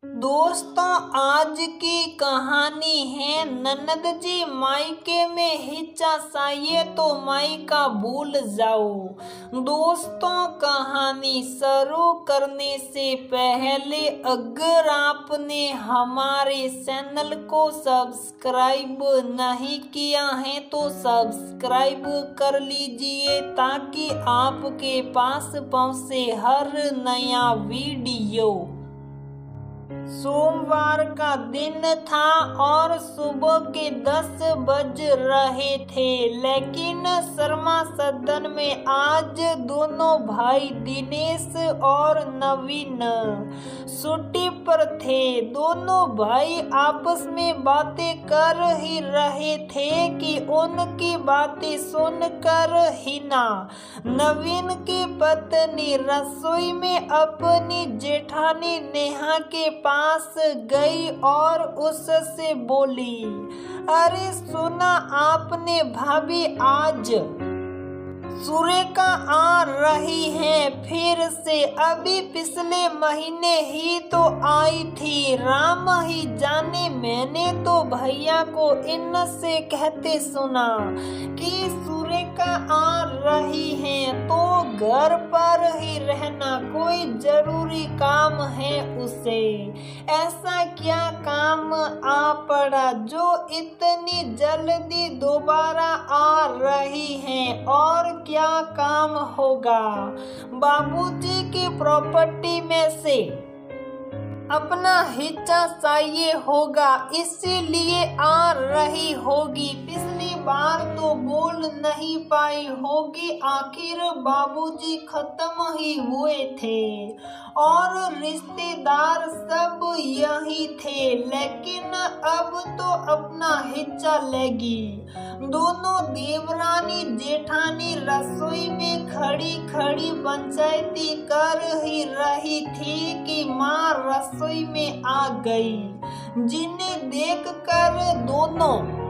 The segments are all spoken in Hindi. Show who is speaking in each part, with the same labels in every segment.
Speaker 1: दोस्तों, आज की कहानी है ननद जी मायके में हिच्चा चाहिए तो मायका भूल जाओ। दोस्तों, कहानी शुरू करने से पहले अगर आपने हमारे चैनल को सब्सक्राइब नहीं किया है तो सब्सक्राइब कर लीजिए ताकि आपके पास पहुंचे हर नया वीडियो। सोमवार का दिन था और सुबह के 10 बज रहे थे, लेकिन शर्मा सदन में आज दोनों भाई दिनेश और नवीन छुट्टी पर थे। दोनों भाई आपस में बातें कर ही रहे थे कि उनकी बातें सुनकर हिना, नवीन की पत्नी, रसोई में अपनी जेठानी नेहा के पास गई और उससे बोली, अरे सुना आपने भाभी, आज सुरेखा आ रही है फिर से। अभी पिछले महीने ही तो आई थी, राम ही जाने, मैंने तो भैया को इनसे कहते सुना कि सुरेखा आ रही है तो घर पर ही रहना, कोई जरूरी काम है उसे। ऐसा क्या काम आ पड़ा जो इतनी जल्दी दोबारा आ रही है? और क्या काम होगा? बाबूजी की प्रॉपर्टी में से अपना हिस्सा चाहिए होगा, इसीलिए आ रही होगी। पिछली बार तो बोल नहीं पाई होगी, आखिर बाबूजी खत्म ही हुए थे और रिश्तेदार सब यही थे, लेकिन अब तो अपना हिस्सा लेगी। दोनों देवरानी जेठानी रसोई में खड़ी खड़ी पंचायती कर ही रही थी कि माँ रसोई में आ गई, जिन्हें देखकर दोनों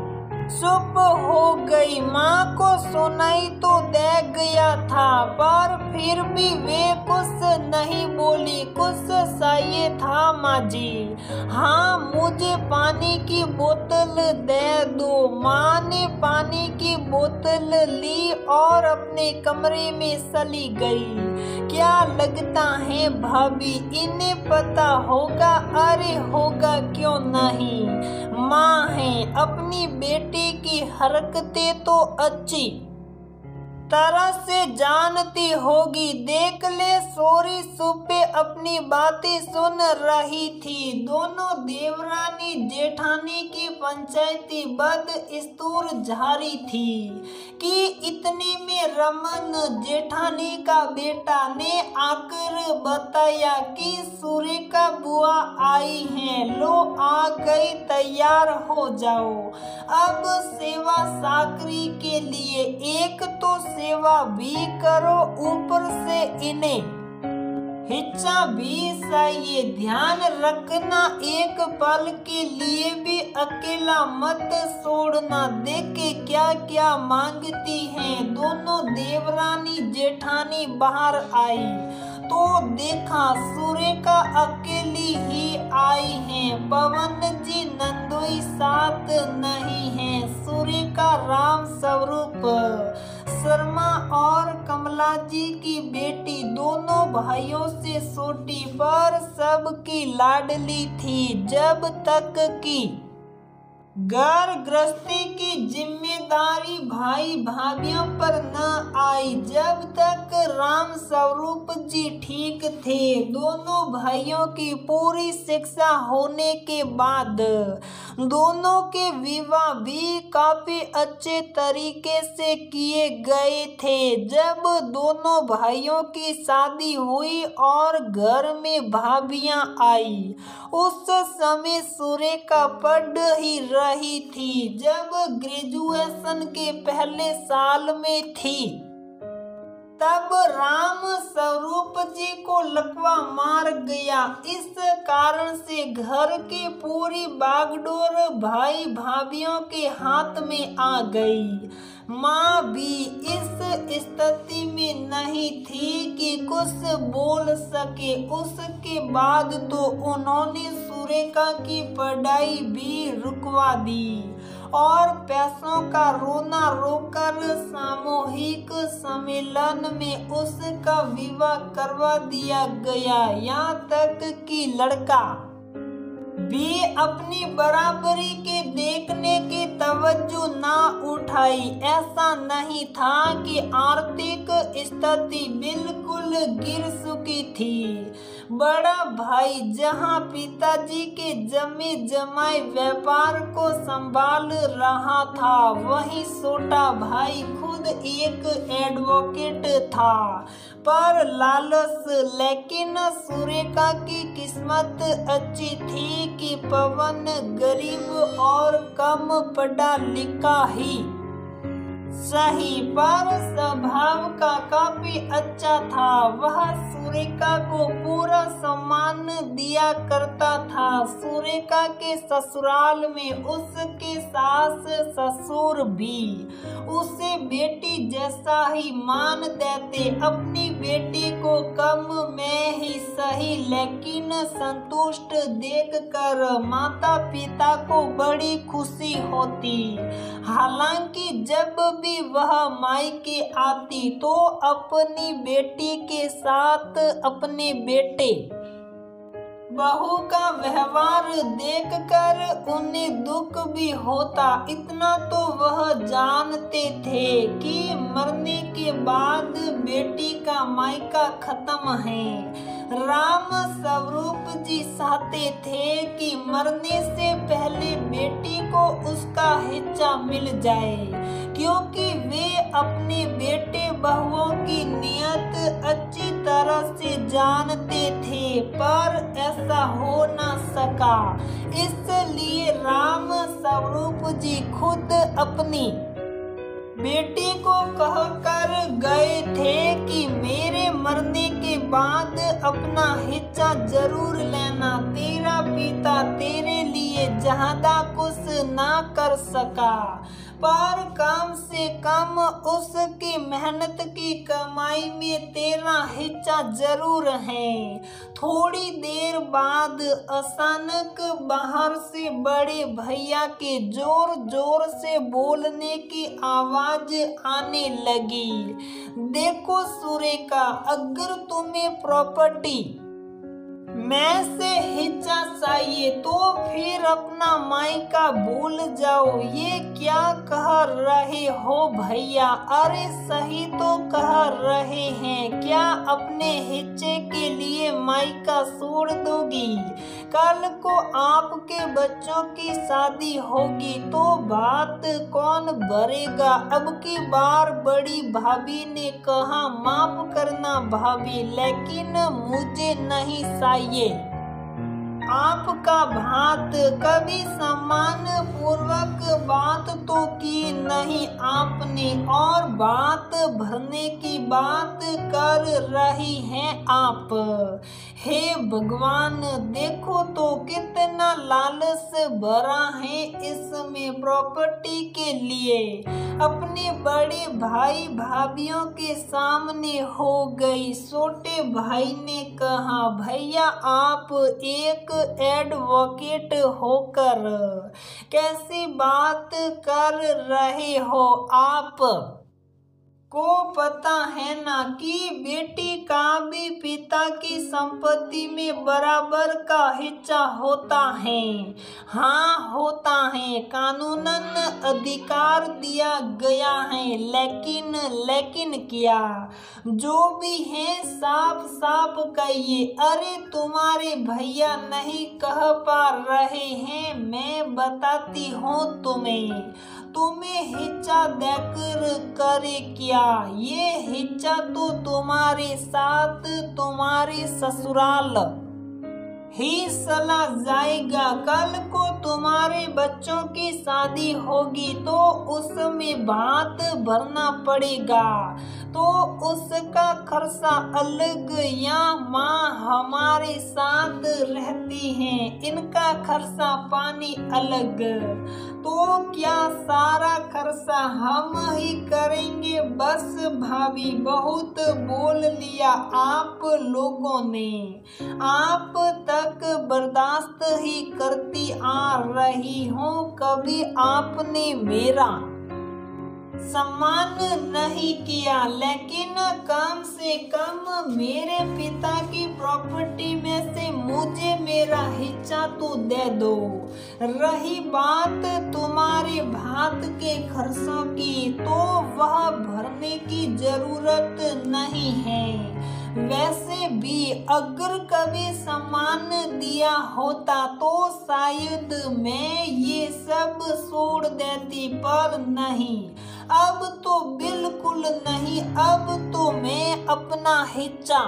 Speaker 1: चुप हो गई। माँ को सुनाई तो दे गया था, पर फिर भी वे कुछ नहीं बोली। कुछ चाहिए था माँ जी? हाँ, मुझे पानी की बोतल दे दो। माँ ने पानी की बोतल ली और अपने कमरे में चली गई। क्या लगता है भाभी, इन्हें पता होगा? अरे होगा, क्यों नहीं, माँ है, अपनी बेटी की हरकतें तो अच्छी तरह से जानती होगी। देख ले, सोरी सुपे अपनी बातें सुन रही थी। दोनों देवरानी जेठानी की पंचायती बदस्तूर जारी थी कि इतने में रमन जेठानी का बेटा ने आकर बताया कि सुरेखा बुआ आई हैं, लो आ गई, तैयार हो जाओ। अब सेवा साकरी के लिए एक तो सेवा भी करो, ऊपर से इन्हें हिस्सा भी चाहिए। ध्यान रखना, एक पल के लिए भी अकेला मत छोड़ना। देखे क्या क्या मांगती हैं। दोनों देवरानी जेठानी बाहर आई तो देखा सुरेखा अकेली ही आई है। पवन जी नंदोई साथ नहीं है। सुरेखा राम स्वरूप शर्मा और कमला जी की बेटी, दोनों भाइयों से छोटी पर सबकी लाडली थी। जब तक की घर गृहस्थी की जिम्मेदारी भाई भाभियों पर न आई, जब तक राम स्वरूप जी ठीक थे। दोनों भाइयों की पूरी शिक्षा होने के बाद दोनों के विवाह भी काफी अच्छे तरीके से किए गए थे। जब दोनों भाइयों की शादी हुई और घर में भाभियां आई, उस समय सुरेखा पढ़ ही रही थी, जब ग्रेजुएशन के पहले साल में थी। तब राम स्वरूप जी को लकवा मार गया। इस कारण से घर की पूरी बागडोर भाई भाभियों के हाथ में आ गई। माँ भी इस स्थिति में नहीं थी कि कुछ बोल सके। उसके बाद तो उन्होंने सुरेखा की पढ़ाई भी रुकवा दी और पैसों का रोना रोकर सामूहिक सम्मेलन में उसका विवाह करवा दिया गया। यहाँ तक कि लड़का भी अपनी बराबरी के देखने की तवज्जो ना उठाई। ऐसा नहीं था कि आर्थिक स्थिति बिल्कुल गिर चुकी थी। बड़ा भाई जहां पिताजी के जमे जमाए व्यापार को संभाल रहा था, वहीं छोटा भाई खुद एक एडवोकेट था। पर लालच, लेकिन सुरेखा की किस्मत अच्छी थी कि पवन गरीब और कम पढ़ा लिखा ही सही पर स्वभाव का काफी अच्छा था। वह सुरेखा को पूरा सम्मान दिया करता था। सुरेखा के ससुराल में उसके सास ससुर भी उसे बेटी जैसा ही मान देते। अपनी बेटी को कम में ही सही लेकिन संतुष्ट देखकर माता पिता को बड़ी खुशी होती। हालांकि जब भी वह मायके आती तो अपनी बेटी के साथ अपने बेटे बहू का व्यवहार देखकर उन्हें दुख भी होता। इतना तो वह जानते थे कि मरने के बाद बेटी का मायका खत्म है। राम स्वरूप जी चाहते थे कि मरने से पहले बेटी को उसका हिस्सा मिल जाए, क्योंकि वे अपने बेटे बहुओं की नियत अच्छी तरह से जानते थे। पर ऐसा हो न सका, इसलिए राम स्वरूप जी खुद अपनी बेटी को कहकर गए थे कि मेरे मरने के बाद अपना हिस्सा जरूर लेना। तेरा पिता तेरे लिए ज्यादा कुछ ना कर सका, पर कम से कम उसकी मेहनत की कमाई में तेरा हिस्सा जरूर है। थोड़ी देर बाद अचानक बाहर से बड़े भैया के जोर जोर से बोलने की आवाज आने लगी। देखो सुरेखा, अगर तुम्हें प्रॉपर्टी मैं से हिस्सा चाहिए तो फिर अपना मायका भूल जाओ। ये क्या कह रहे हो भैया? अरे सही तो कह रहे हैं। क्या अपने हिस्से के लिए मायका छोड़ दोगी? कल को आपके बच्चों की शादी होगी तो बात कौन भरेगा? अब की बार बड़ी भाभी ने कहा, माफ करना भाभी, लेकिन मुझे नहीं चाहिए आपका भात। कभी सम्मान पूर्वक बात तो की नहीं आपने, और बात भरने की बात कर रही हैं आप। हे भगवान, देखो तो कितना लालच भरा है इसमें प्रॉपर्टी के लिए। अपने बड़े भाई भाभियों के सामने हो गई। छोटे भाई ने कहा, भैया आप एक एडवोकेट होकर कैसी बात कर रहे हो? आप को पता है ना कि बेटी का भी पिता की संपत्ति में बराबर का हिस्सा होता है। हाँ होता है, कानूनन अधिकार दिया गया है, लेकिन क्या? जो भी है साफ साफ कहिए। अरे तुम्हारे भैया नहीं कह पा रहे हैं, मैं बताती हूँ तुम्हें हिस्सा देकर करे क्या? ये हिस्सा तो तुम्हारे साथ तुम्हारे ससुराल ही चला जाएगा। कल को तुम्हारे बच्चों की शादी होगी तो उसमें भात भरना पड़ेगा। तो उसका खर्चा अलग, या माँ हमारे साथ रहती हैं, इनका खर्चा पानी अलग। तो क्या सारा खर्चा हम ही करेंगे? बस भाभी बहुत बोल लिया आप लोगों ने, आप तक बर्दाश्त ही करती आ रही हूँ। कभी आपने मेरा सम्मान नहीं किया, लेकिन कम से कम मेरे पिता की प्रॉपर्टी में से मुझे मेरा हिस्सा तो दे दो। रही बात तुम्हारे भात के खर्चों की, तो वह भरने की जरूरत नहीं है। वैसे भी अगर कभी सम्मान दिया होता तो शायद मैं ये सब छोड़ देती, पर नहीं, अब तो बिल्कुल नहीं। अब तो मैं अपना हिस्सा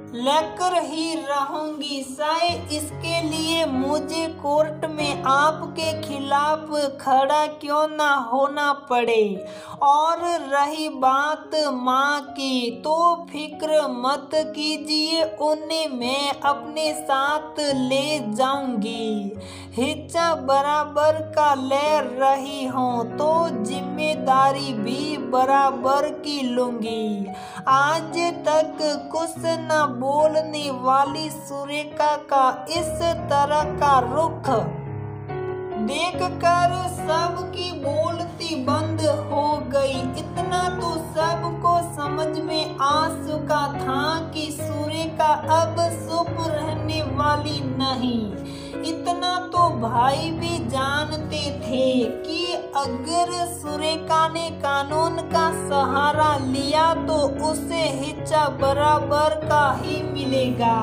Speaker 1: लेकर ही रहूंगी, शायद इसके लिए मुझे कोर्ट में आपके खिलाफ खड़ा क्यों ना होना पड़े। और रही बात माँ की, तो फिक्र मत कीजिए, उन्हें मैं अपने साथ ले जाऊंगी। हिस्सा बराबर का ले रही हूँ तो जिम्मेदारी भी बराबर की लूंगी। आज तक कुछ न बोलने वाली सुरेखा का इस तरह का रुख देखकर सबकी बोलती बंद हो गई। इतना तो सबको समझ में आ चुका था कि सुरेखा अब चुप रहने वाली नहीं। इतना तो भाई भी जानते थे कि अगर सुरेखा ने कानून का सहारा लिया तो उसे हिस्सा बराबर का ही मिलेगा।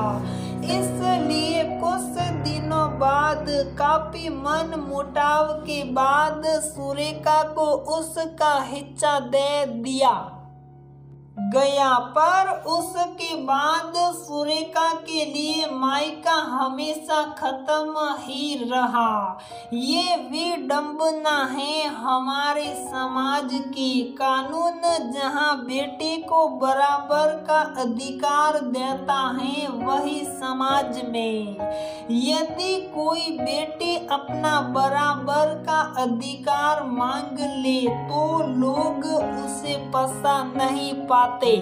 Speaker 1: इसलिए कुछ दिनों बाद काफी मन मुटाव के बाद सुरेखा को उसका हिस्सा दे दिया गया। पर उसके बाद सुरेखा के लिए मायका हमेशा खत्म ही रहा। ये विडंबना है हमारे समाज की। कानून जहां बेटे को बराबर का अधिकार देता है, वही समाज में यदि कोई बेटी अपना बराबर का अधिकार मांग ले तो लोग उसे पसा नहीं पाते।